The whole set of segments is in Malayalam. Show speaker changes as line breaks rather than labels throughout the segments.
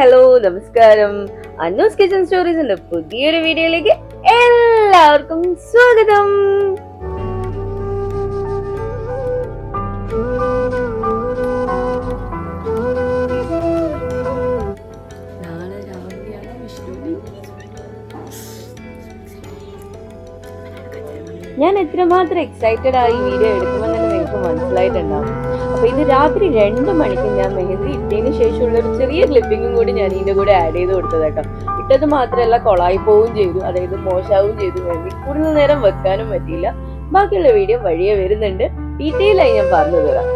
ഹലോ നമസ്കാരം. അന്നൂസ് കിച്ചൺ സ്റ്റോറീസിന്റെ പുതിയൊരു വീഡിയോയിലേക്ക് എല്ലാവർക്കും സ്വാഗതം. ഞാൻ എത്രമാത്രം എക്സൈറ്റഡ് ആയി വീഡിയോ എടുക്കുമെന്ന് തന്നെ നിങ്ങൾക്ക് മനസ്സിലായിട്ടുണ്ടാവും. അപ്പൊ ഇത് രാത്രി 2 മണിക്ക് ഞാൻ മെഹന്തി ഇട്ടതിന് ശേഷമുള്ള ഒരു ചെറിയ ക്ലിപ്പിങ്ങും കൂടി ഞാൻ ഇതിന്റെ കൂടെ ആഡ് ചെയ്ത് കൊടുത്തത് കേട്ടോ. ഇട്ടത് മാത്രമല്ല കൊളായി പോവുകയും ചെയ്തു, അതായത് മോശമാവുകയും ചെയ്തു. മെഹന്തി കൂടുതൽ നേരം വെക്കാനും പറ്റിയില്ല. ബാക്കിയുള്ള വീഡിയോ വഴിയെ വരുന്നുണ്ട്, ഡീറ്റെയിൽ ആയി ഞാൻ പറഞ്ഞു തരാം.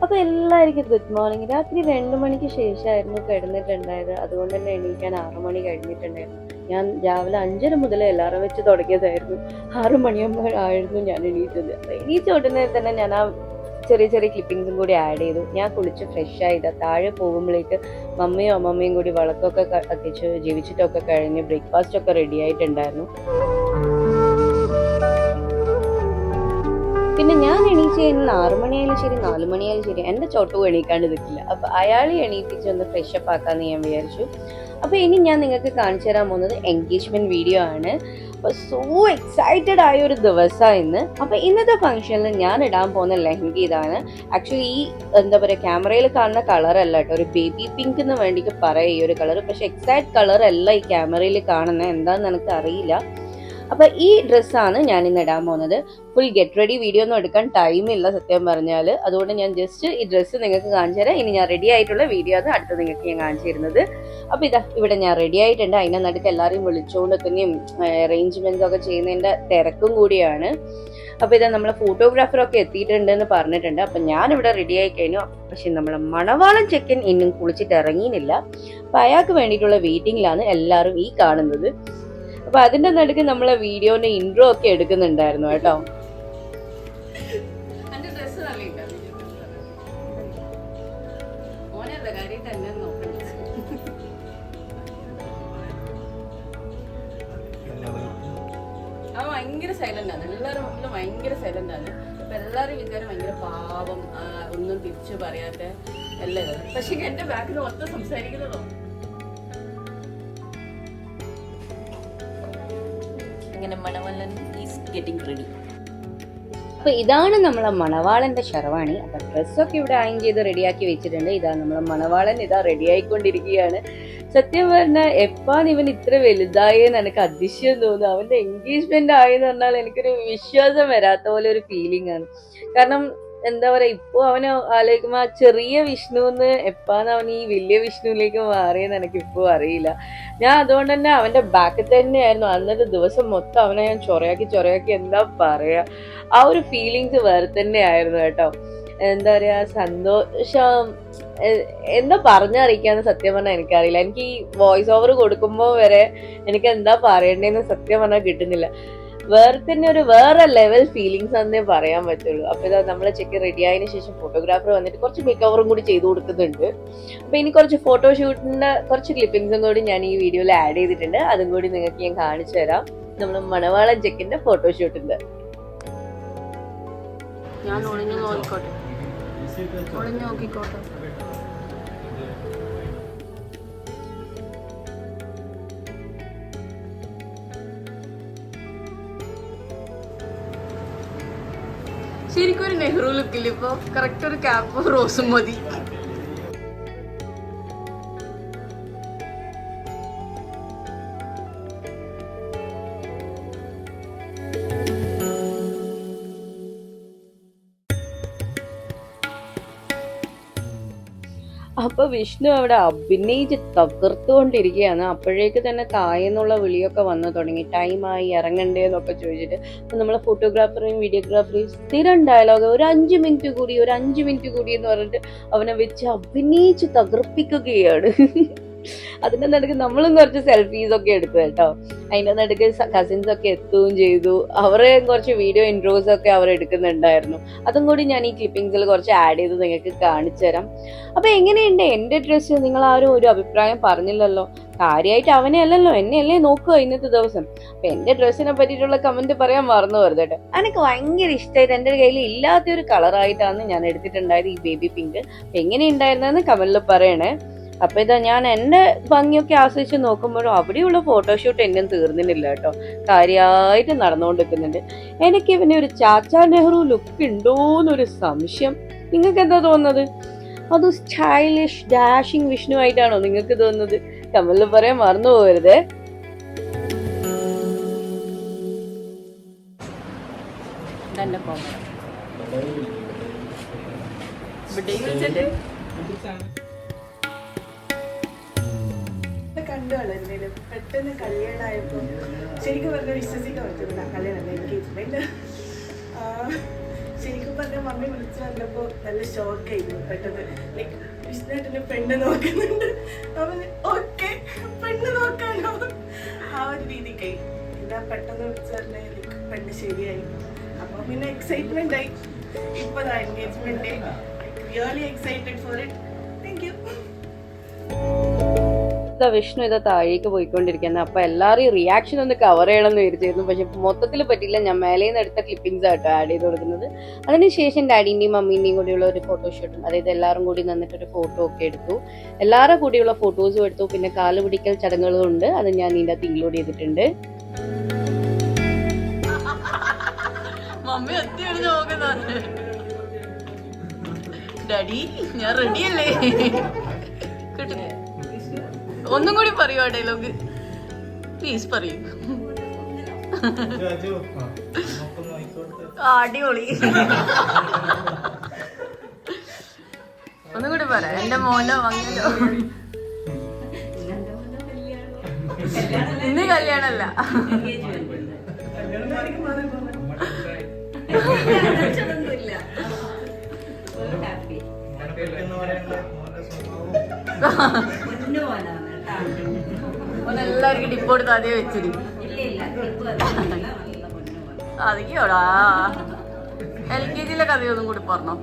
അപ്പൊ എല്ലാവർക്കും ഗുഡ് മോർണിംഗ്. രാത്രി 2 മണിക്ക് ശേഷമായിരുന്നു കിടന്നിട്ടുണ്ടായത്, അതുകൊണ്ട് തന്നെ എണീക്കാൻ 6 മണി കഴിഞ്ഞിട്ടുണ്ടായിരുന്നു. ഞാൻ രാവിലെ 5:30 മുതൽ അലാറം വെച്ച് തുടങ്ങിയതായിരുന്നു. 6 മണിയാകുമ്പോഴായിരുന്നു ഞാൻ എണീറ്റത്. എണീച്ച ഉടനെ തന്നെ ഞാൻ ആ ചെറിയ ചെറിയ ക്ലിപ്പിങ്സും കൂടി ആഡ് ചെയ്തു. ഞാൻ കുളിച്ച് ഫ്രഷ് ആയത് താഴെ പോകുമ്പോഴേക്ക് മമ്മിയും അമ്മമ്മയും കൂടി വിളക്കൊക്കെ കത്തിച്ച് ജീവിച്ചിട്ടൊക്കെ കഴിഞ്ഞ് ബ്രേക്ക്ഫാസ്റ്റ് ഒക്കെ റെഡി ആയിട്ടുണ്ടായിരുന്നു. പിന്നെ ഞാൻ എണീച്ച് കഴിഞ്ഞാൽ 6 മണിയായാലും ശരി 4 മണിയായാലും ശരി എൻ്റെ ചോട്ടു എണീക്കാണ്ട് നിൽക്കില്ല. അപ്പൊ അയാളെ എണീപ്പിച്ച് ഒന്ന് ഫ്രഷപ്പ് ആക്കാന്ന് ഞാൻ വിചാരിച്ചു. അപ്പൊ ഇനി ഞാൻ നിങ്ങൾക്ക് കാണിച്ചു തരാൻ പോകുന്നത് എൻഗേജ്മെന്റ് വീഡിയോ ആണ്. അപ്പൊ സോ എക്സൈറ്റഡ് ആയ ഒരു ദിവസമാണ് ഇന്ന്. അപ്പൊ ഇന്നത്തെ ഫംഗ്ഷനിൽ ഞാൻ ഇടാൻ പോകുന്ന ലെഹങ്ക ഇതാണ്. ആക്ച്വലി ഈ എന്താ പറയാ, ക്യാമറയിൽ കാണുന്ന കളർ അല്ല കേട്ടോ, ഒരു ബേബി പിങ്ക് എന്ന് വേണ്ടിയിട്ട് പറയാം ഈ ഒരു കളർ. പക്ഷെ എക്സാക്ട് കളർ അല്ല ഈ ക്യാമറയിൽ കാണുന്നത്, എന്താണെന്ന് എനിക്ക് അറിയില്ല. അപ്പൊ ഈ ഡ്രസ്സാണ് ഞാൻ ഇന്ന് ഇടാൻ പോകുന്നത്. ഫുൾ ഗെറ്റ് റെഡി വീഡിയോ ഒന്നും എടുക്കാൻ ടൈമില്ല സത്യം പറഞ്ഞാൽ, അതുകൊണ്ട് ഞാൻ ജസ്റ്റ് ഈ ഡ്രസ്സ് നിങ്ങൾക്ക് കാണിച്ചു തരാം. ഇനി ഞാൻ റെഡി ആയിട്ടുള്ള വീഡിയോ ആണ് അടുത്ത് നിങ്ങൾക്ക് ഞാൻ കാണിച്ചു തരുന്നത്. അപ്പൊ ഇതാ ഇവിടെ ഞാൻ റെഡി ആയിട്ടുണ്ട്. അതിനെ നടുക്ക് എല്ലാവരെയും വിളിച്ചുകൊണ്ട് തന്നെയും അറേഞ്ച്മെന്റ്സ് ഒക്കെ ചെയ്യുന്നതിന്റെ തിരക്കും കൂടിയാണ്. അപ്പൊ ഇതാ നമ്മളെ ഫോട്ടോഗ്രാഫറൊക്കെ എത്തിയിട്ടുണ്ടെന്ന് പറഞ്ഞിട്ടുണ്ട്. അപ്പൊ ഞാൻ ഇവിടെ റെഡി ആയി കഴിഞ്ഞു. പക്ഷെ നമ്മളെ മണവാളൻ ചെക്കൻ ഇന്നും കുളിച്ചിട്ട് ഇറങ്ങിയില്ല. അപ്പൊ അയാൾക്ക് വേണ്ടിയിട്ടുള്ള വെയിറ്റിംഗിലാണ് എല്ലാവരും ഈ കാണുന്നത്. അപ്പൊ അതിന്റെ നടുക്ക് നമ്മളെ വീഡിയോന്റെ ഇൻട്രോ ഒക്കെ എടുക്കുന്നുണ്ടായിരുന്നു കേട്ടോ. ഭയങ്കര സൈലന്റ് ആണ്, എല്ലാവരും മുന്നിലും ഭയങ്കര സൈലന്റ് ആണ്. അപ്പൊ എല്ലാവരും വിചാരം ഭയങ്കര പാവം, ഒന്നും തിരിച്ചു പറയാത്ത എല്ലാവരും. പക്ഷെ എന്റെ ബാക്കിൽ മൊത്തം സംസാരിക്കുന്നതോ. അപ്പൊ ഇതാണ് നമ്മളെ മണവാളന്റെ ശർവാണി. അപ്പൊ ഡ്രസ്സൊക്കെ ഇവിടെ അയൺ ചെയ്ത് റെഡിയാക്കി വെച്ചിട്ടുണ്ട്. ഇതാ നമ്മളെ മണവാളൻ ഇതാ റെഡി ആയിക്കൊണ്ടിരിക്കുകയാണ്. സത്യം പറഞ്ഞാൽ എപ്പാണ് ഇവൻ ഇത്ര വലുതായെന്ന് എനിക്ക് അതിശയം തോന്നുന്നു. അവന്റെ എൻഗേജ്മെന്റ് ആയെന്ന് പറഞ്ഞാൽ എനിക്കൊരു വിശ്വാസം വരാത്ത പോലെ ഒരു ഫീലിംഗ് ആണ്. കാരണം എന്താ പറയാ, ഇപ്പൊ അവന് ആലോചിക്കുമ്പോ ആ ചെറിയ വിഷ്ണുന്ന് എപ്പാന്ന് അവൻ ഈ വലിയ വിഷ്ണുവിലേക്ക് മാറിയെന്ന് എനിക്ക് ഇപ്പൊ അറിയില്ല. ഞാൻ അതുകൊണ്ട് തന്നെ അവന്റെ ബാക്കിൽ തന്നെയായിരുന്നു അന്നത്തെ ദിവസം മൊത്തം. അവനെ ഞാൻ ചൊറയാക്കി എന്താ പറയാ, ആ ഒരു ഫീലിങ്സ് വേറെ തന്നെ ആയിരുന്നു കേട്ടോ. എന്താ പറയാ, സന്തോഷം എന്താ പറഞ്ഞറിയിക്കാന്ന് സത്യം പറഞ്ഞാൽ എനിക്കറിയില്ല. എനിക്ക് ഈ വോയിസ് ഓവർ കൊടുക്കുമ്പോ വരെ എനിക്ക് എന്താ പറയണ്ടേന്ന് സത്യം പറഞ്ഞാൽ കിട്ടുന്നില്ല. വേറെ തന്നെ ഒരു വേറെ ലെവൽ ഫീലിങ്സ് എന്നേ പറയാൻ പറ്റുള്ളൂ. അപ്പൊ ഇതാ നമ്മളെ ചെക്ക് റെഡി ആയതിനു ശേഷം ഫോട്ടോഗ്രാഫർ വന്നിട്ട് കുറച്ച് മേക്ക് ഓവറും കൂടി ചെയ്തു കൊടുക്കുന്നുണ്ട്. അപ്പൊ ഇനി കുറച്ച് ഫോട്ടോഷൂട്ടിന്റെ കുറച്ച് ക്ലിപ്പിംഗ്സും കൂടി ഞാൻ ഈ വീഡിയോയിൽ ആഡ് ചെയ്തിട്ടുണ്ട്. അതും കൂടി നിങ്ങൾക്ക് ഞാൻ കാണിച്ചു തരാം. നമ്മൾ മണവാളൻ ചെക്കിന്റെ ഫോട്ടോഷൂട്ടുണ്ട്. ഞാൻ ഒളിഞ്ഞു നോക്കിക്കോട്ടെ. ശരിക്കും ഒരു നെഹ്റു ലുക്കില്ല, ഇപ്പൊ കറക്റ്റ് ഒരു ക്യാപ്പും റോസും മതി. അപ്പൊ വിഷ്ണു അവിടെ അഭിനയിച്ച് തകർത്തുകൊണ്ടിരിക്കുകയാണ്. അപ്പോഴേക്ക് തന്നെ തായെന്നുള്ള വിളിയൊക്കെ വന്നു തുടങ്ങി, ടൈമായി ഇറങ്ങണ്ടേന്നൊക്കെ ചോദിച്ചിട്ട്. അപ്പൊ നമ്മളെ ഫോട്ടോഗ്രാഫറേയും വീഡിയോഗ്രാഫറേയും സ്ഥിരം ഡയലോഗ്, ഒരു 5 മിനിറ്റ് കൂടി എന്ന് പറഞ്ഞിട്ട് അവനെ വെച്ച് അഭിനയിച്ച് തകർപ്പിക്കുകയാണ്. അതിന്റെ നടുക്ക് നമ്മളും കുറച്ച് സെൽഫീസ് ഒക്കെ എടുത്തു കേട്ടോ. അതിന്റെ നടുക്ക് കസിൻസ് ഒക്കെ എത്തുകയും ചെയ്തു. അവരെ കുറച്ച് വീഡിയോ ഇൻട്രോസ് ഒക്കെ അവർ എടുക്കുന്നുണ്ടായിരുന്നു. അതും കൂടി ഞാൻ ഈ ക്ലിപ്പിംഗ്സിൽ കുറച്ച് ആഡ് ചെയ്ത് നിങ്ങൾക്ക് കാണിച്ചു തരാം. അപ്പൊ എങ്ങനെയുണ്ട് എന്റെ ഡ്രസ്സ്? നിങ്ങൾ ആരും ഒരു അഭിപ്രായം പറഞ്ഞില്ലല്ലോ. കാര്യമായിട്ട് അവനെ അല്ലല്ലോ, എന്നെ അല്ലേ നോക്കുക ഇന്നത്തെ ദിവസം. അപ്പൊ എന്റെ ഡ്രസ്സിനെ പറ്റിയിട്ടുള്ള കമന്റ് പറയാൻ മറന്നു വരുത് കേട്ടോ. എനിക്ക് ഭയങ്കര ഇഷ്ടമായിട്ട്, എന്റെ കയ്യിൽ ഇല്ലാത്തൊരു കളറായിട്ടാണ് ഞാൻ എടുത്തിട്ടുണ്ടായത് ഈ ബേബി പിങ്ക്. എങ്ങനെ ഉണ്ടായിരുന്നെന്ന് കമന്റിൽ പറയണേ. അപ്പൊ ഇതാ ഞാൻ എന്റെ ഭംഗിയൊക്കെ ആസ്വദിച്ച് നോക്കുമ്പോഴും അവിടെയുള്ള ഫോട്ടോഷൂട്ട് എന്നും തീർന്നില്ല കേട്ടോ. കാര്യമായിട്ട് നടന്നുകൊണ്ടിരിക്കുന്നുണ്ട്. എനിക്ക് ഇവനെ ഒരു ചാച്ചാ നെഹ്റു ലുക്ക് ഉണ്ടോന്നൊരു സംശയം. നിങ്ങൾക്ക് എന്താ തോന്നുന്നത്? അത് സ്റ്റൈലിഷ് ഡാഷിങ് വിഷ്ണു ആയിട്ടാണോ നിങ്ങൾക്ക് തോന്നുന്നത്? കമലിൽ പറയാൻ മറന്നു പോകരുതേ.
കണ്ടു വളരുന്നതിലും പെട്ടെന്ന് കല്യാണമായപ്പോൾ ശരിക്കും പറഞ്ഞാൽ വിശ്വസിക്കാൻ പറ്റുന്നില്ല. കല്യാണം എൻഗേജ്മെന്റ് ശരിക്കും പറഞ്ഞാൽ മമ്മി വിളിച്ചു വന്നപ്പോൾ നല്ല ഷോക്കായിരുന്നു. പെട്ടെന്ന് ലൈക്ക് വിഷ്ണുവേട്ടന് പെണ്ണ് നോക്കുന്നുണ്ട്. അവൻ ഓക്കെ പെണ്ണ് നോക്കാനോ ആ ഒരു രീതിക്കായി. എന്താ പെട്ടെന്ന് വിളിച്ചു പറഞ്ഞാൽ ലൈക്ക് പെണ്ണ് ശരിയായി. അപ്പോൾ പിന്നെ എക്സൈറ്റ്മെന്റ് ആയി. ഇപ്പോൾ engagement really excited for it. Thank you.
Vishnu ഇതാ താഴേക്ക് പോയിക്കൊണ്ടിരിക്കുന്നത്. അപ്പൊ എല്ലാവരും റിയാക്ഷൻ ഒന്ന് കവർ ചെയ്യണമെന്ന് വിചാരിച്ചിരുന്നു. പക്ഷെ മൊത്തത്തിൽ പറ്റില്ല. ഞാൻ മേലേന്ന് എടുത്ത ക്ലിപ്പിംഗ്സ് ആട്ടോ ആഡ് ചെയ്ത് കൊടുക്കുന്നത്. അതിനുശേഷം ഡാഡിന്റെയും മമ്മീന്റെയും കൂടിയുള്ള ഒരു ഫോട്ടോഷൂട്ടും, അതായത് എല്ലാവരും കൂടി നിന്നിട്ടൊരു ഫോട്ടോ ഒക്കെ എടുത്തു. എല്ലാവരും കൂടിയുള്ള ഫോട്ടോസും എടുത്തു. പിന്നെ കാല് പിടിക്കൽ ചടങ്ങുകളും ഉണ്ട്. അത് ഞാൻ ഇതിന്റെ അകത്ത് ഇൻക്ലൂഡ് ചെയ്തിട്ടുണ്ട്.
ഡാഡി ഞാൻ റെഡിയല്ലേ? കിട്ടില്ലേ? ഒന്നും കൂടി പറയോ ഡയലോഗ്, പ്ലീസ് പറയൂ. അടിപൊളി. ഒന്നും കൂടി പറ. എന്റെ മോനോ അങ്ങനോ ഇന്ന് കല്യാണല്ല. എല്ലാവർക്കും ടിപ്പ് കൊടുത്ത് അതേ വെച്ചിരി. അതൊക്കെയോടാ LKG കഥയൊന്നും കൂടി പറഞ്ഞോ.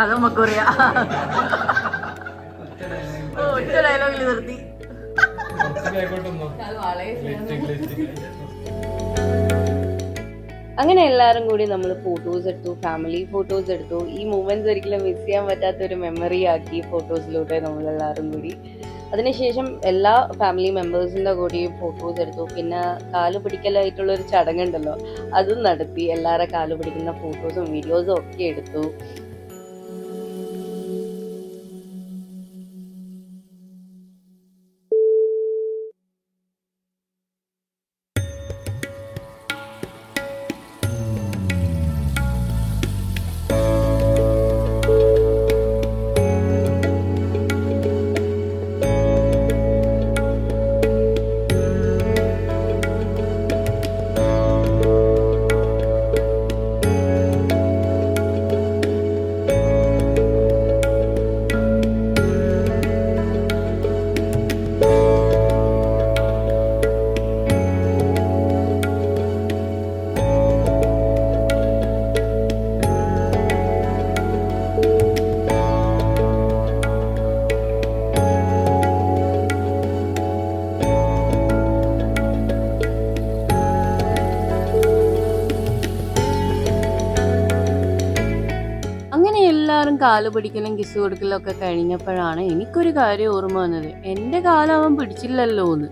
അത് നമുക്ക് പറയാ. ഒറ്റ ഡയലോഗിൽ നിർത്തി.
അങ്ങനെ എല്ലാവരും കൂടി നമ്മൾ ഫോട്ടോസ് എടുത്തു, ഫാമിലി ഫോട്ടോസ് എടുത്തു. ഈ മൂമെന്റ്സ് ഒരിക്കലും മിസ് ചെയ്യാൻ പറ്റാത്ത ഒരു മെമ്മറി ആക്കി ഫോട്ടോസിലൂടെ നമ്മളെല്ലാവരും കൂടി. അതിനുശേഷം എല്ലാ ഫാമിലി മെമ്പേഴ്സിൻ്റെ കൂടെയും ഫോട്ടോസ് എടുത്തു. പിന്നെ കാല് പിടിക്കലായിട്ടുള്ളൊരു ചടങ്ങുണ്ടല്ലോ, അതും നടത്തി. എല്ലാവരുടെ കാല് പിടിക്കുന്ന ഫോട്ടോസും വീഡിയോസും ഒക്കെ എടുത്തു. എല്ലാവരും കാല് പിടിക്കലും കിസ് കൊടുക്കലും ഒക്കെ കഴിഞ്ഞപ്പോഴാണ് എനിക്കൊരു കാര്യം ഓർമ്മ വന്നത്. എന്റെ കാലം അവൻ പിടിച്ചില്ലല്ലോ എന്ന്.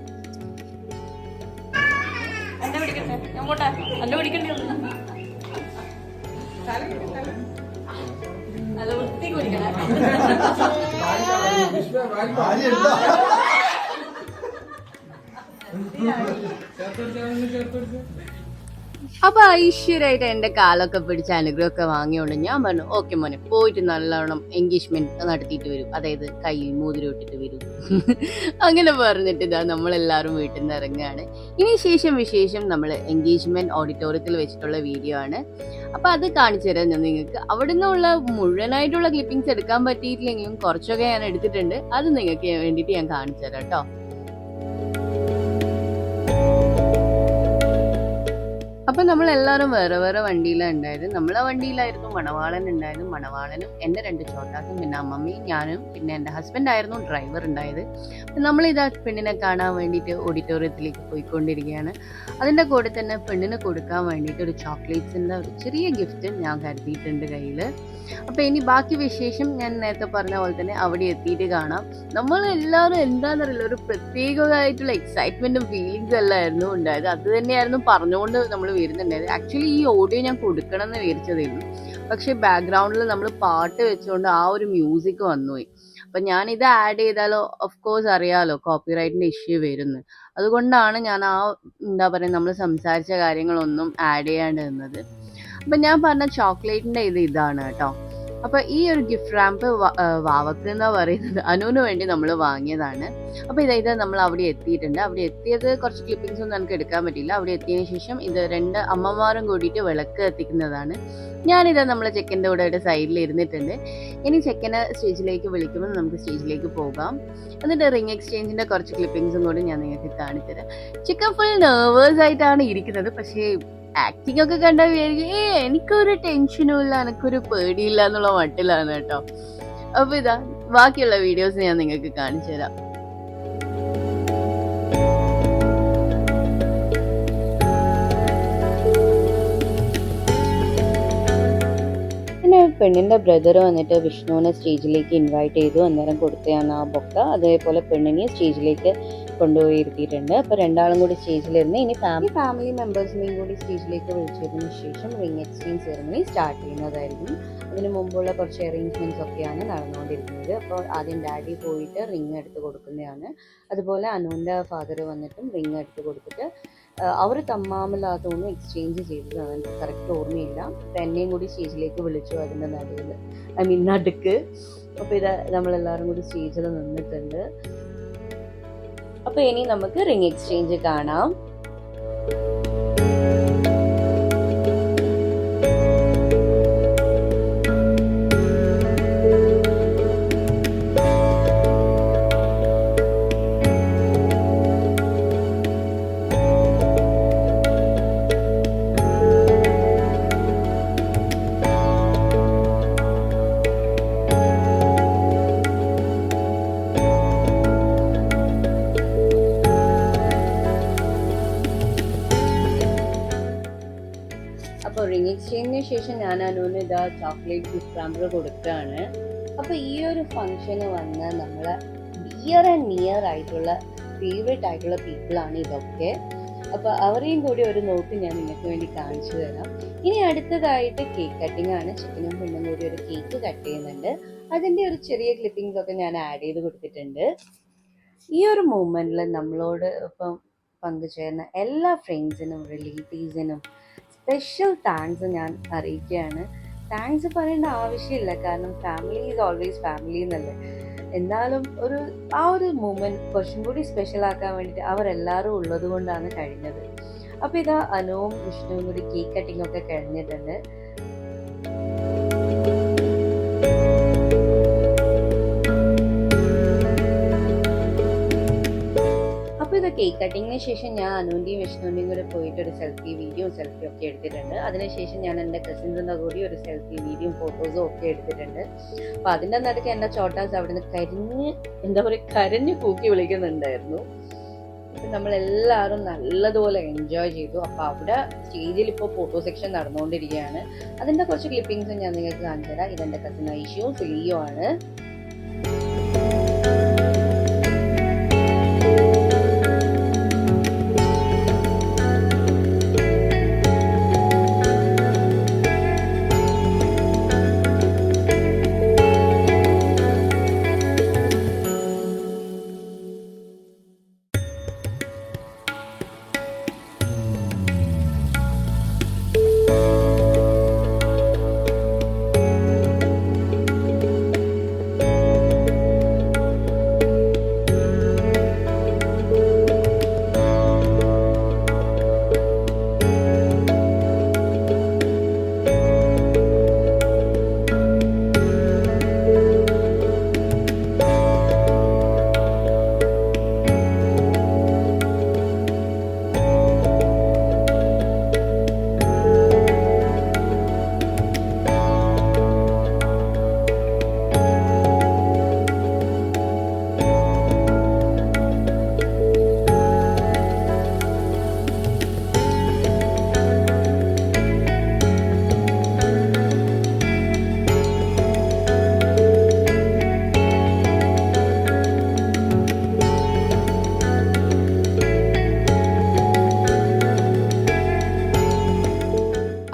അപ്പൊ ഐശ്വര്യമായിട്ട് എന്റെ കാലൊക്കെ പിടിച്ച് അനുഗ്രഹമൊക്കെ വാങ്ങിയോണ്ട് ഞാൻ പറഞ്ഞു ഓക്കെ മോനെ പോയിട്ട് നല്ലോണം എൻഗേജ്മെന്റ് നടത്തിയിട്ട് വരും, അതായത് കയ്യിൽ മോതിരം ഇട്ടിട്ട് വരും. അങ്ങനെ പറഞ്ഞിട്ട് ഇതാ നമ്മളെല്ലാവരും വീട്ടിൽ നിന്ന് ഇറങ്ങുകയാണ്. ഇനി വിശേഷം നമ്മൾ എൻഗേജ്മെന്റ് ഓഡിറ്റോറിയത്തിൽ വെച്ചിട്ടുള്ള വീഡിയോ ആണ്. അപ്പൊ അത് കാണിച്ചു തരാം ഞാൻ നിങ്ങൾക്ക്. അവിടെ നിന്നുള്ള മുഴുവനായിട്ടുള്ള ക്ലിപ്പിംഗ്സ് എടുക്കാൻ പറ്റിയിട്ടില്ലെങ്കിലും കുറച്ചൊക്കെ ഞാൻ എടുത്തിട്ടുണ്ട്. അത് നിങ്ങൾക്ക് വേണ്ടിയിട്ട് ഞാൻ കാണിച്ചു തരാം കേട്ടോ. അപ്പൊ നമ്മളെല്ലാവരും വേറെ വേറെ വണ്ടിയിലാണ് ഉണ്ടായത്. നമ്മളെ വണ്ടിയിലായിരുന്നു മണവാളൻ ഉണ്ടായത്. മണവാളനും എൻ്റെ 2 ചോട്ടാസും പിന്നെ അമ്മമ്മയും ഞാനും പിന്നെ എൻ്റെ ഹസ്ബൻഡ് ആയിരുന്നു ഡ്രൈവർ ഉണ്ടായത്. നമ്മളിതാ പെണ്ണിനെ കാണാൻ വേണ്ടിയിട്ട് ഓഡിറ്റോറിയത്തിലേക്ക് പോയിക്കൊണ്ടിരിക്കുകയാണ്. അതിൻ്റെ കൂടെ തന്നെ പെണ്ണിന് കൊടുക്കാൻ വേണ്ടിയിട്ട് ഒരു ചോക്ലേറ്റ്സിൻ്റെ ഒരു ചെറിയ ഗിഫ്റ്റ് ഞാൻ കരുതിയിട്ടുണ്ട് കയ്യിൽ. അപ്പോൾ ഇനി ബാക്കി വിശേഷം ഞാൻ നേരത്തെ പറഞ്ഞ പോലെ തന്നെ അവിടെ എത്തിയിട്ട് കാണാം. നമ്മളെല്ലാവരും എന്താണെന്നറിയില്ല, ഒരു പ്രത്യേകമായിട്ടുള്ള എക്സൈറ്റ്മെൻറ്റും ഫീലിങ്സും എല്ലായിരുന്നു ഉണ്ടായത്. അത് തന്നെയായിരുന്നു പറഞ്ഞുകൊണ്ട് നമ്മൾ വരുന്നുണ്ടായത്. ആക്ച്വലി ഈ ഓഡിയോ ഞാൻ കൊടുക്കണം എന്ന് വിചാരിച്ചതായിരുന്നു, പക്ഷേ ബാക്ക്ഗ്രൗണ്ടിൽ നമ്മൾ പാട്ട് വെച്ചുകൊണ്ട് ആ ഒരു മ്യൂസിക് വന്നുപോയി. അപ്പം ഞാനിത് ആഡ് ചെയ്താലോ ഓഫ് കോഴ്സ് അറിയാമല്ലോ കോപ്പിറൈറ്റിൻ്റെ ഇഷ്യൂ വരുന്നു. അതുകൊണ്ടാണ് ഞാൻ എന്താ പറയുക നമ്മൾ സംസാരിച്ച കാര്യങ്ങളൊന്നും ആഡ് ചെയ്യാണ്ട് നിന്നത്. അപ്പം ഞാൻ പറഞ്ഞ ചോക്ലേറ്റിൻ്റെ ഇതാണ് കേട്ടോ. അപ്പോൾ ഈ ഒരു ഗിഫ്റ്റ് റാമ്പ് വാവക്ക് എന്നാ പറയുന്നത്, അനുവിന് വേണ്ടി നമ്മൾ വാങ്ങിയതാണ്. അപ്പോൾ ഇത് നമ്മൾ അവിടെ എത്തിയിട്ടുണ്ട്. അവിടെ എത്തിയത് കുറച്ച് ക്ലിപ്പിംഗ്സ് ഒന്നും നമുക്ക് എടുക്കാൻ പറ്റില്ല. അവിടെ എത്തിയതിന് ശേഷം ഇത് 2 അമ്മമാരും കൂടിയിട്ട് വിളക്ക് എത്തിക്കുന്നതാണ്. ഞാനിത് നമ്മളെ ചെക്കൻ്റെ കൂടെ സൈഡിൽ ഇരുന്നിട്ടുണ്ട്. ഇനി ചെക്കനെ സ്റ്റേജിലേക്ക് വിളിക്കുമ്പോൾ നമുക്ക് സ്റ്റേജിലേക്ക് പോകാം. എന്നിട്ട് റിംഗ് എക്സ്ചേഞ്ചിൻ്റെ കുറച്ച് ക്ലിപ്പിംഗ്സും കൂടി ഞാൻ നിങ്ങൾക്ക് കാണിച്ചുതരാം. ചെക്കൻ ഫുൾ നെർവസ് ആയിട്ടാണ് ഇരിക്കുന്നത്. പക്ഷേ ആക്ടിംഗ് ഒക്കെ കണ്ടാൽ വിചാരിക്കും എനിക്കൊരു ടെൻഷനും ഇല്ല, എനിക്കൊരു പേടിയില്ല എന്നുള്ള മട്ടിലാണ് കേട്ടോ. അപ്പൊ ഇതാ ബാക്കിയുള്ള വീഡിയോസ് ഞാൻ നിങ്ങൾക്ക് കാണിച്ചു തരാം. പിന്നെ പെണ്ണിന്റെ ബ്രദർ വന്നിട്ട് വിഷ്ണുവിനെ സ്റ്റേജിലേക്ക് ഇൻവൈറ്റ് ചെയ്തു. അന്നേരം കൊടുത്തതാണ് ആ ബൊക്ക. അതേപോലെ പെണ്ണിനെ സ്റ്റേജിലേക്ക് കൊണ്ടുപോയി ഇരുത്തിയിട്ടുണ്ട്. അപ്പോൾ 2 ആളും കൂടി സ്റ്റേജിലിരുന്ന് ഇനി ഫാമിലി മെമ്പേഴ്സിനെയും കൂടി സ്റ്റേജിലേക്ക് വിളിച്ചതിന് ശേഷം റിംഗ് എക്സ്ചേഞ്ച് സെറമണി സ്റ്റാർട്ട് ചെയ്യുന്നതായിരിക്കും. അതിന് മുമ്പുള്ള കുറച്ച് അറേഞ്ച്മെന്റ്സ് ഒക്കെയാണ് നടന്നുകൊണ്ടിരിക്കുന്നത്. അപ്പോൾ ആദ്യം ഡാഡി പോയിട്ട് റിംഗ് എടുത്ത് കൊടുക്കുന്നതാണ്. അതുപോലെ അനുവിൻ്റെ ഫാദർ വന്നിട്ടും റിംഗ് എടുത്ത് കൊടുത്തിട്ട് അവർ തമ്മാമില്ലാത്തതൊന്നും എക്സ്ചേഞ്ച് ചെയ്തതാണ്, എനിക്ക് കറക്റ്റ് ഓർമ്മയില്ല. അപ്പം എന്നെയും കൂടി സ്റ്റേജിലേക്ക് വിളിച്ചു അതിൻ്റെ നടുക്ക്. അപ്പോൾ ഇത് നമ്മളെല്ലാവരും കൂടി സ്റ്റേജിൽ നിന്നിട്ടുണ്ട്. അപ്പോൾ ഇനി നമുക്ക് റിംഗ് എക്സ്ചേഞ്ച് കാണാം. അപ്പോൾ റിംഗ് എക്സ്ചേഞ്ചിന് ശേഷം ഞാൻ അനുവിന് ഇതാ ചോക്ലേറ്റ് ഗിഫ്റ്റ് റാമ്പർ കൊടുക്കുകയാണ്. അപ്പോൾ ഈ ഒരു ഫംഗ്ഷന് വന്ന നമ്മളെ ഡിയർ ആൻഡ് നിയർ ആയിട്ടുള്ള ഫേവറേറ്റ് ആയിട്ടുള്ള പീപ്പിളാണ് ഇതൊക്കെ. അപ്പോൾ അവരെയും കൂടി ഒരു നോക്ക് ഞാൻ നിങ്ങൾക്ക് വേണ്ടി കാണിച്ചു തരാം. ഇനി അടുത്തതായിട്ട് കേക്ക് കട്ടിംഗ് ആണ്. ചിക്കനും പെണ്ണും കൂടി ഒരു കേക്ക് കട്ട് ചെയ്യുന്നുണ്ട്. അതിൻ്റെ ഒരു ചെറിയ ക്ലിപ്പിംഗ്സ് ഒക്കെ ഞാൻ ആഡ് ചെയ്ത് കൊടുത്തിട്ടുണ്ട്. ഈ ഒരു മൂമെൻറ്റിൽ നമ്മളോട് ഇപ്പം പങ്കുചേർന്ന എല്ലാ ഫ്രണ്ട്സിനും റിലേറ്റീവ്സിനും സ്പെഷ്യൽ താങ്ക്സ് ഞാൻ അറിയിക്കുകയാണ്. താങ്ക്സ് പറയേണ്ട ആവശ്യമില്ല, കാരണം ഫാമിലി ഈസ് ഓൾവേസ് ഫാമിലി എന്നല്ലേ. എന്നാലും ആ ഒരു മൂമെൻറ്റ് കുറച്ചും കൂടി സ്പെഷ്യൽ ആക്കാൻ വേണ്ടിയിട്ട് അവരെല്ലാവരും ഉള്ളത് കൊണ്ടാണ് കഴിഞ്ഞത്. അപ്പോൾ ഇതാ അനുവും വിഷ്ണുവും കൂടി കേക്ക് കട്ടിംഗ് ഒക്കെ കഴിഞ്ഞിട്ടുണ്ട്. കേക്ക് കട്ടിങ്ങിന് ശേഷം ഞാൻ അനുവിൻ്റെയും വിഷ്ണുവിൻ്റെയും കൂടെ പോയിട്ട് ഒരു സെൽഫി ഒക്കെ എടുത്തിട്ടുണ്ട്. അതിനുശേഷം ഞാൻ എൻ്റെ കസിൻസിൻ്റെ കൂടി ഒരു സെൽഫി വീഡിയോയും ഫോട്ടോസും ഒക്കെ എടുത്തിട്ടുണ്ട്. അപ്പോൾ അതിൻ്റെ നടുക്ക് എൻ്റെ ചോട്ടാസ് അവിടെ നിന്ന് കരഞ്ഞ് കൂക്കി വിളിക്കുന്നുണ്ടായിരുന്നു. അപ്പം നമ്മളെല്ലാവരും നല്ലതുപോലെ എൻജോയ് ചെയ്തു. അപ്പോൾ അവിടെ സ്റ്റേജിൽ ഇപ്പോൾ ഫോട്ടോ സെക്ഷൻ നടന്നുകൊണ്ടിരിക്കുകയാണ്. അതിൻ്റെ കുറച്ച് ക്ലിപ്പിംഗ്സും ഞാൻ നിങ്ങൾക്ക് കാണിച്ചു തരാം. ഇതെൻ്റെ കസിൻ ഐഷിയും സിലിയും ആണ്.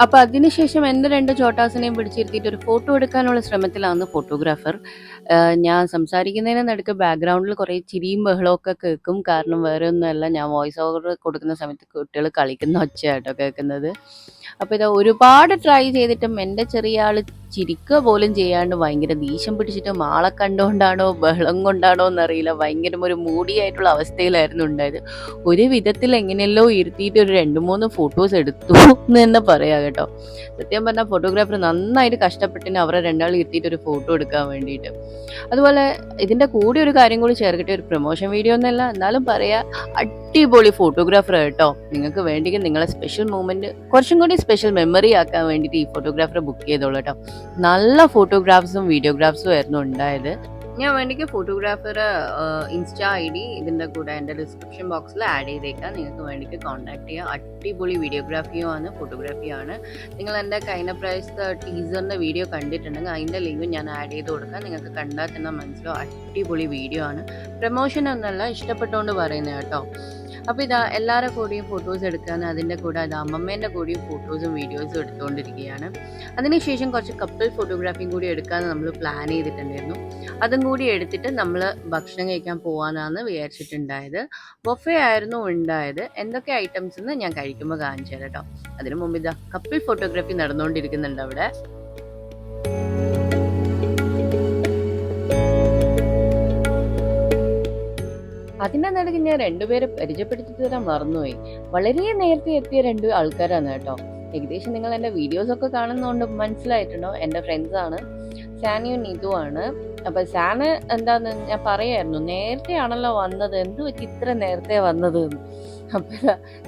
അപ്പൊ അതിനുശേഷം എന്റെ 2 ചോട്ടാസിനെയും പിടിച്ചിരുത്തിയിട്ട് ഒരു ഫോട്ടോ എടുക്കാനുള്ള ശ്രമത്തിലാണ് ഫോട്ടോഗ്രാഫർ. ഞാൻ സംസാരിക്കുന്നതിന് നടുക്ക് ബാക്ക്ഗ്രൗണ്ടിൽ കുറേ ചിരിയും ബഹളവും ഒക്കെ കേൾക്കും. കാരണം വേറെ ഒന്നുമല്ല, ഞാൻ വോയിസ് ഓവർ കൊടുക്കുന്ന സമയത്ത് കുട്ടികൾ കളിക്കുന്ന ഒച്ചയാട്ടോ കേൾക്കുന്നത്. അപ്പോൾ ഇത് ഒരുപാട് ട്രൈ ചെയ്തിട്ടും എൻ്റെ ചെറിയ ആള് ചിരിക്കുക പോലും ചെയ്യാണ്ട് ഭയങ്കര ദേഷ്യം പിടിച്ചിട്ടും ആളെ കണ്ടുകൊണ്ടാണോ ബഹളം കൊണ്ടാണോ എന്നറിയില്ല, ഭയങ്കര ഒരു മൂടിയായിട്ടുള്ള അവസ്ഥയിലായിരുന്നു ഉണ്ടായത്. ഒരു വിധത്തിൽ എങ്ങനെയല്ലോ ഇരുത്തിയിട്ട് ഒരു 2-3 ഫോട്ടോസ് എടുത്തു എന്ന് തന്നെ പറയാം കേട്ടോ. സത്യം പറഞ്ഞാൽ ഫോട്ടോഗ്രാഫർ നന്നായിട്ട് കഷ്ടപ്പെട്ടിന് അവരെ രണ്ടാൾ ഇരുത്തിയിട്ട് ഒരു ഫോട്ടോ എടുക്കാൻ വേണ്ടിയിട്ട്. അതുപോലെ ഇതിൻ്റെ കൂടെ ഒരു കാര്യം കൂടി ചേർക്കട്ടെ, ഒരു പ്രൊമോഷൻ വീഡിയോ ഒന്നല്ല, എന്നാലും പറയാ, അടിപൊളി ഫോട്ടോഗ്രാഫർ കേട്ടോ. നിങ്ങൾക്ക് വേണ്ടിയെങ്കിൽ നിങ്ങളെ സ്പെഷ്യൽ മൂമെന്റ് കുറച്ചും കൂടി സ്പെഷ്യൽ മെമ്മറി ആക്കാൻ വേണ്ടിയിട്ട് ഈ ഫോട്ടോഗ്രാഫറെ ബുക്ക് ചെയ്തോളൂ കേട്ടോ. നല്ല ഫോട്ടോഗ്രാഫ്സും വീഡിയോഗ്രാഫ്സും ആയിരുന്നു ഉണ്ടായത്. ഞാൻ വേണ്ടിക്ക് ഫോട്ടോഗ്രാഫറെ ഇൻസ്റ്റാ ID ഇതിൻ്റെ കൂടെ എൻ്റെ ഡിസ്ക്രിപ്ഷൻ ബോക്സിൽ ആഡ് ചെയ്തേക്കാം. നിങ്ങൾക്ക് വേണ്ടിയിട്ട് കോൺടാക്ട് ചെയ്യാം. അടിപൊളി വീഡിയോഗ്രാഫിയുമാണ് ഫോട്ടോഗ്രാഫിയാണ്. നിങ്ങൾ എൻ്റെ കഴിഞ്ഞ പ്രാവശ്യത്തെ ടീസറിൻ്റെ വീഡിയോ കണ്ടിട്ടുണ്ടെങ്കിൽ അതിൻ്റെ ലിങ്ക് ഞാൻ ആഡ് ചെയ്ത് കൊടുക്കാം. നിങ്ങൾക്ക് കണ്ടാൽ തന്നെ മനസ്സിലാവും, അടിപൊളി വീഡിയോ ആണ്. പ്രമോഷൻ ഒന്നല്ല, ഇഷ്ടപ്പെട്ടുകൊണ്ട് പറയുന്നത് കേട്ടോ. അപ്പോൾ ഇതാ എല്ലാവരുടെ കൂടെയും ഫോട്ടോസ് എടുക്കാൻ, അതിൻ്റെ കൂടെ അത് അമ്മമ്മേൻ്റെ കൂടെയും ഫോട്ടോസും വീഡിയോസും എടുത്തുകൊണ്ടിരിക്കുകയാണ്. അതിനുശേഷം കുറച്ച് കപ്പിൾ ഫോട്ടോഗ്രാഫിയും കൂടി എടുക്കാൻ നമ്മൾ പ്ലാൻ ചെയ്തിട്ടുണ്ടായിരുന്നു. അതും കൂടി എടുത്തിട്ട് നമ്മൾ ഭക്ഷണം കഴിക്കാൻ പോകാനാണ് വിചാരിച്ചിട്ടുണ്ടായത്. ബൊഫേ ആയിരുന്നു ഉണ്ടായത്. എന്തൊക്കെ ഐറ്റംസ് എന്ന് ഞാൻ കഴിക്കുമ്പോൾ കാണിച്ചു തരാം കേട്ടോ. അതിനു മുമ്പ് ഇതാ കപ്പിൾ ഫോട്ടോഗ്രാഫി നടന്നുകൊണ്ടിരിക്കുന്നുണ്ട് അവിടെ. അതിൻ്റെ നടുക്ക് ഞാൻ 2 പേരെ പരിചയപ്പെടുത്തി തരാൻ മറന്നുപോയി. വളരെ നേരത്തെ എത്തിയ 2 ആൾക്കാരാണ് കേട്ടോ. ഏകദേശം നിങ്ങൾ എൻ്റെ വീഡിയോസൊക്കെ കാണുന്നതുകൊണ്ട് മനസ്സിലായിട്ടുണ്ടോ, എൻ്റെ ഫ്രണ്ട്സാണ്, സാനിയും നീതു ആണ്. അപ്പം സാന് എന്താന്ന് ഞാൻ പറയായിരുന്നു, നേരത്തെ ആണല്ലോ വന്നത്, എന്ത് പറ്റി ഇത്ര നേരത്തെ വന്നത്. അപ്പം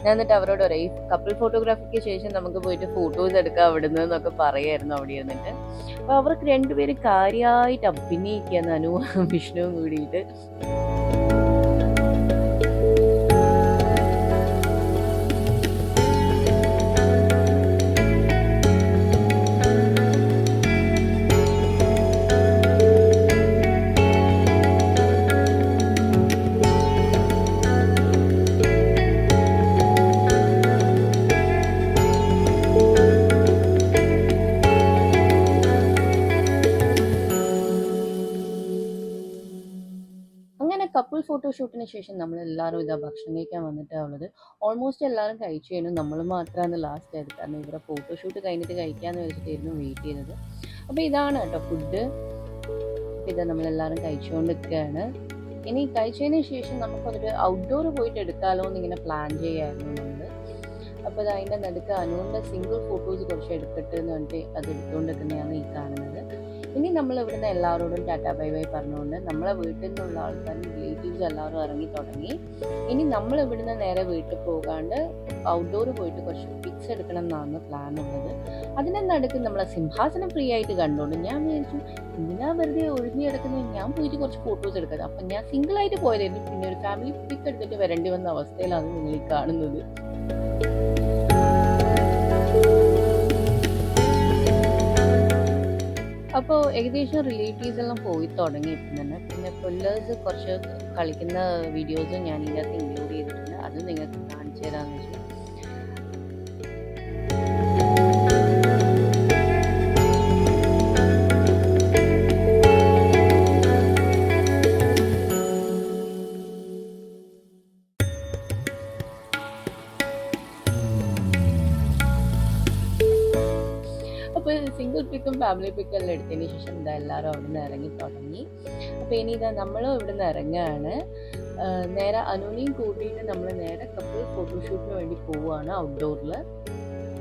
ഞാൻ എന്നിട്ട് അവരോട് പറയാം, ഈ കപ്പിൾ ഫോട്ടോഗ്രാഫിക്ക് ശേഷം നമുക്ക് പോയിട്ട് ഫോട്ടോസ് എടുക്കാം അവിടുന്ന് എന്നൊക്കെ പറയായിരുന്നു അവിടെ ഇരുന്നിട്ട്. അപ്പോൾ അവർക്ക് 2 പേര് കാര്യമായിട്ട് അഭിനയിക്കുക, അനുവും വിഷ്ണുവും കൂടിയിട്ട്. കപ്പിൾ ഫോട്ടോഷൂട്ടിന് ശേഷം നമ്മളെല്ലാവരും ഇതാ ഭക്ഷണം കഴിക്കാൻ വന്നിട്ടുള്ളത്. ഓൾമോസ്റ്റ് എല്ലാവരും കഴിച്ചു കഴിഞ്ഞു, നമ്മൾ മാത്രമാണ് ലാസ്റ്റ് ആയത്. കാരണം ഇവരെ ഫോട്ടോഷൂട്ട് കഴിഞ്ഞിട്ട് കഴിക്കാമെന്ന് വെച്ചിട്ടായിരുന്നു വെയിറ്റ് ചെയ്തത്. അപ്പോൾ ഇതാണ് കേട്ടോ ഫുഡ്. ഇതാ നമ്മളെല്ലാവരും കഴിച്ചുകൊണ്ടിരിക്കുകയാണ്. ഇനി കഴിച്ചതിന് ശേഷം നമുക്കതൊരു ഔട്ട്ഡോർ പോയിട്ട് എടുക്കാമല്ലോ എന്നിങ്ങനെ പ്ലാൻ ചെയ്യായിരുന്നു നമ്മൾ. അപ്പോൾ അതിൻ്റെ നടുക്ക് അനുവിൻ്റെ സിംഗിൾ ഫോട്ടോസ് കുറച്ച് എടുക്കട്ടെ എന്ന് പറഞ്ഞിട്ട് അത് എടുത്തുകൊണ്ടിരിക്കുന്നതാണ് ഈ കാണുന്നത്. ഇനി നമ്മൾ ഇവിടുന്ന് എല്ലാവരോടും ടാറ്റാ ബൈ ബൈ പറഞ്ഞുകൊണ്ട് നമ്മളെ വീട്ടിൽ നിന്നുള്ള ആൾക്കാരും റിലേറ്റീവ്സ് എല്ലാവരും ഇറങ്ങി തുടങ്ങി. ഇനി നമ്മൾ ഇവിടുന്ന് നേരെ വീട്ടിൽ പോകാണ്ട് ഔട്ട്ഡോർ പോയിട്ട് കുറച്ച് പിക്സ് എടുക്കണം എന്നാണ് പ്ലാൻ ഉള്ളത്. അതിൻ്റെ നടുക്ക് നമ്മളെ സിംഹാസനം ഫ്രീ ആയിട്ട് കണ്ടുകൊണ്ട് ഞാൻ വിചാരിച്ചു, എന്തിനാ വെറുതെ ഒഴിഞ്ഞു കിടക്കുന്നത്, ഞാൻ പോയിട്ട് കുറച്ച് ഫോട്ടോസ് എടുക്കാം. അപ്പം ഞാൻ സിംഗിളായിട്ട് പോയതായിരുന്നു. പിന്നെ ഒരു ഫാമിലി പിക്ക് എടുത്തിട്ട് വരേണ്ടി വന്ന അവസ്ഥയിലാണ് നിങ്ങൾ ഈ കാണുന്നത്. അപ്പോൾ ഏകദേശം റിലേറ്റീവ്സ് എല്ലാം പോയി തുടങ്ങിയിട്ടുണ്ട് തന്നെ. പിന്നെ പുല്ലേഴ്സ് കുറച്ച് കളിക്കുന്ന വീഡിയോസും ഞാൻ ഇതിനകത്ത് ഇൻക്ലൂഡ് ചെയ്തിട്ടുണ്ട്. അത് നിങ്ങൾക്ക് കാണിച്ചു തരാമെന്ന് വെച്ചു. അപ്പോൾ സിംഗിൾ പിക്കും ഫാമിലി പിക്കും എല്ലാം എടുത്തതിന് ശേഷം ഇതാ എല്ലാവരും അവിടെ നിന്ന് ഇറങ്ങി തുടങ്ങി. അപ്പോൾ ഇനി ഇതാ നമ്മളും ഇവിടെ നിന്ന് ഇറങ്ങുകയാണ്. നേരെ അനുവിനെയും കൂട്ടിയിട്ട് നമ്മൾ നേരെ കപ്പിൾ ഫോട്ടോഷൂട്ടിന് വേണ്ടി പോവുകയാണ് ഔട്ട്ഡോറിൽ.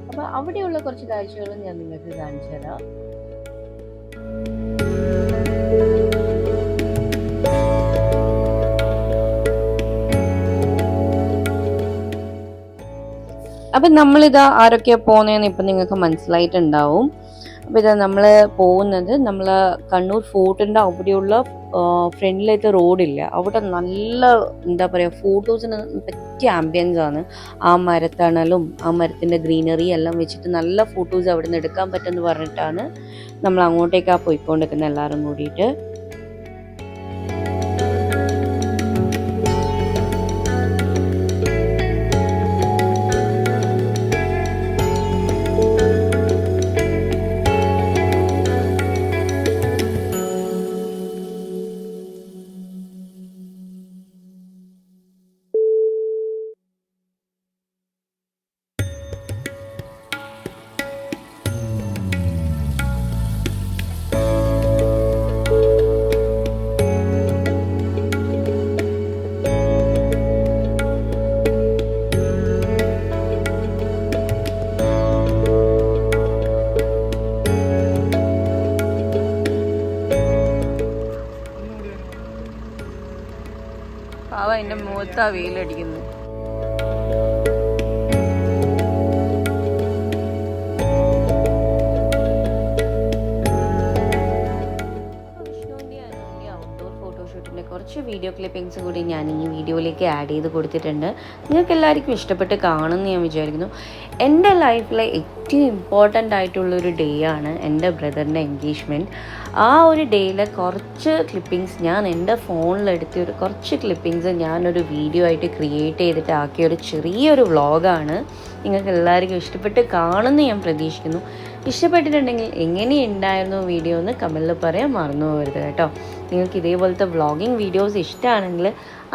അപ്പോൾ അവിടെയുള്ള കുറച്ച് കാഴ്ചകളും ഞാൻ നിങ്ങൾക്ക് കാണിച്ചു തരാം. അപ്പം നമ്മളിതാ ആരൊക്കെയാണ് പോകുന്നതെന്ന് ഇപ്പം നിങ്ങൾക്ക് മനസ്സിലായിട്ടുണ്ടാവും. അപ്പോൾ ഇതാ നമ്മൾ പോകുന്നത് നമ്മൾ കണ്ണൂർ ഫോർട്ടിൻ്റെ അവിടെയുള്ള ഫ്രണ്ടിലത്തെ റോഡില്ല, അവിടെ നല്ല എന്താ പറയുക ഫോട്ടോസിന് പറ്റിയ ആംബിയൻസ് ആണ്. ആ മരത്തണലും ആ മരത്തിൻ്റെ ഗ്രീനറി എല്ലാം വെച്ചിട്ട് നല്ല ഫോട്ടോസ് അവിടെ നിന്ന് എടുക്കാൻ പറ്റുമെന്ന് പറഞ്ഞിട്ടാണ് നമ്മൾ അങ്ങോട്ടേക്കാണ് പോയിക്കൊണ്ടിരിക്കുന്നത് എല്ലാവരും കൂടിയിട്ട്.
കടുത്ത വെയിലടിക്കുന്നു.
കുറച്ച് വീഡിയോ ക്ലിപ്പിങ്സ് കൂടി ഞാൻ ഈ വീഡിയോയിലേക്ക് ആഡ് ചെയ്ത് കൊടുത്തിട്ടുണ്ട്. നിങ്ങൾക്ക് എല്ലാവർക്കും ഇഷ്ടപ്പെട്ട് കാണുമെന്ന് ഞാൻ വിചാരിക്കുന്നു. എൻ്റെ ലൈഫിലെ ഏറ്റവും ഇമ്പോർട്ടൻ്റ് ആയിട്ടുള്ളൊരു ഡേ ആണ് എൻ്റെ ബ്രദറിൻ്റെ എൻഗേജ്മെൻറ്റ്. ആ ഒരു ഡേയിലെ കുറച്ച് ക്ലിപ്പിങ്സ് ഞാൻ എൻ്റെ ഫോണിലെടുത്ത കുറച്ച് ക്ലിപ്പിങ്സ് ഞാനൊരു വീഡിയോ ആയിട്ട് ക്രിയേറ്റ് ചെയ്തിട്ട് ആക്കിയ ഒരു ചെറിയൊരു വ്ളോഗാണ്. നിങ്ങൾക്ക് എല്ലാവർക്കും ഇഷ്ടപ്പെട്ട് കാണുമെന്ന് ഞാൻ പ്രതീക്ഷിക്കുന്നു. ഇഷ്ടപ്പെട്ടിട്ടുണ്ടെങ്കിൽ എങ്ങനെയുണ്ടായിരുന്നു വീഡിയോ എന്ന് കമൻറ്റിൽ പറയാൻ മറന്നു പോകരുത് കേട്ടോ. നിങ്ങൾക്ക് ഇതേപോലത്തെ വ്ളോഗിങ് വീഡിയോസ് ഇഷ്ടമാണെങ്കിൽ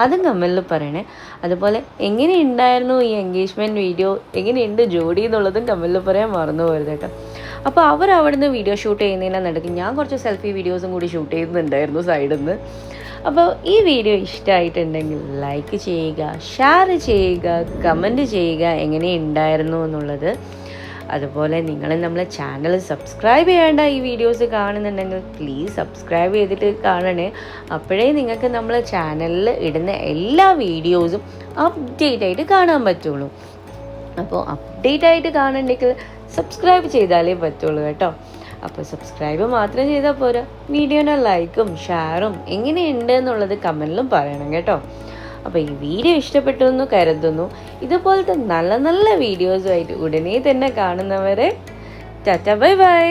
അതും കമൻറ്റിൽ പറയണേ. അതുപോലെ എങ്ങനെയുണ്ടായിരുന്നു ഈ എൻഗേജ്മെൻറ്റ് വീഡിയോ, എങ്ങനെയുണ്ട് ജോഡി എന്നുള്ളതും കമൻറ്റിൽ പറയാൻ മറന്നു പോകരുത് കേട്ടോ. അപ്പോൾ അവർ അവിടുന്ന് വീഡിയോ ഷൂട്ട് ചെയ്യുന്നതിനെ നടക്കും ഞാൻ കുറച്ച് സെൽഫി വീഡിയോസും കൂടി ഷൂട്ട് ചെയ്യുന്നുണ്ടായിരുന്നു സൈഡിൽ നിന്ന്. അപ്പോൾ ഈ വീഡിയോ ഇഷ്ടമായിട്ടുണ്ടെങ്കിൽ ലൈക്ക് ചെയ്യുക, ഷെയർ ചെയ്യുക, കമൻറ്റ് ചെയ്യുക എങ്ങനെയുണ്ടായിരുന്നു എന്നുള്ളത്. അതുപോലെ നിങ്ങൾ നമ്മളെ ചാനൽ സബ്സ്ക്രൈബ് ചെയ്യേണ്ട ഈ വീഡിയോസ് കാണുന്നുണ്ടെങ്കിൽ പ്ലീസ് സബ്സ്ക്രൈബ് ചെയ്തിട്ട് കാണണേ. അപ്പോഴേ നിങ്ങൾക്ക് നമ്മളെ ചാനലിൽ ഇടുന്ന എല്ലാ വീഡിയോസും അപ്ഡേറ്റ് ആയിട്ട് കാണാൻ പറ്റുള്ളൂ. അപ്പോൾ അപ്ഡേറ്റ് ആയിട്ട് കാണണമെങ്കിൽ സബ്സ്ക്രൈബ് ചെയ്താലേ പറ്റുള്ളൂ കേട്ടോ. അപ്പോൾ സബ്സ്ക്രൈബ് മാത്രം ചെയ്താൽ പോരാ, വീഡിയോയുടെ ലൈക്കും ഷെയറും എങ്ങനെയുണ്ട് എന്നുള്ളത് കമൻറ്റിലും പറയണം കേട്ടോ. അപ്പോൾ ഈ വീഡിയോ ഇഷ്ടപ്പെട്ടു എന്ന് കരുതുന്നു. ഇതുപോലത്തെ നല്ല നല്ല വീഡിയോസുമായിട്ട് ഉടനെ തന്നെ കാണുന്നവരെ ടാറ്റ ബൈ ബൈ.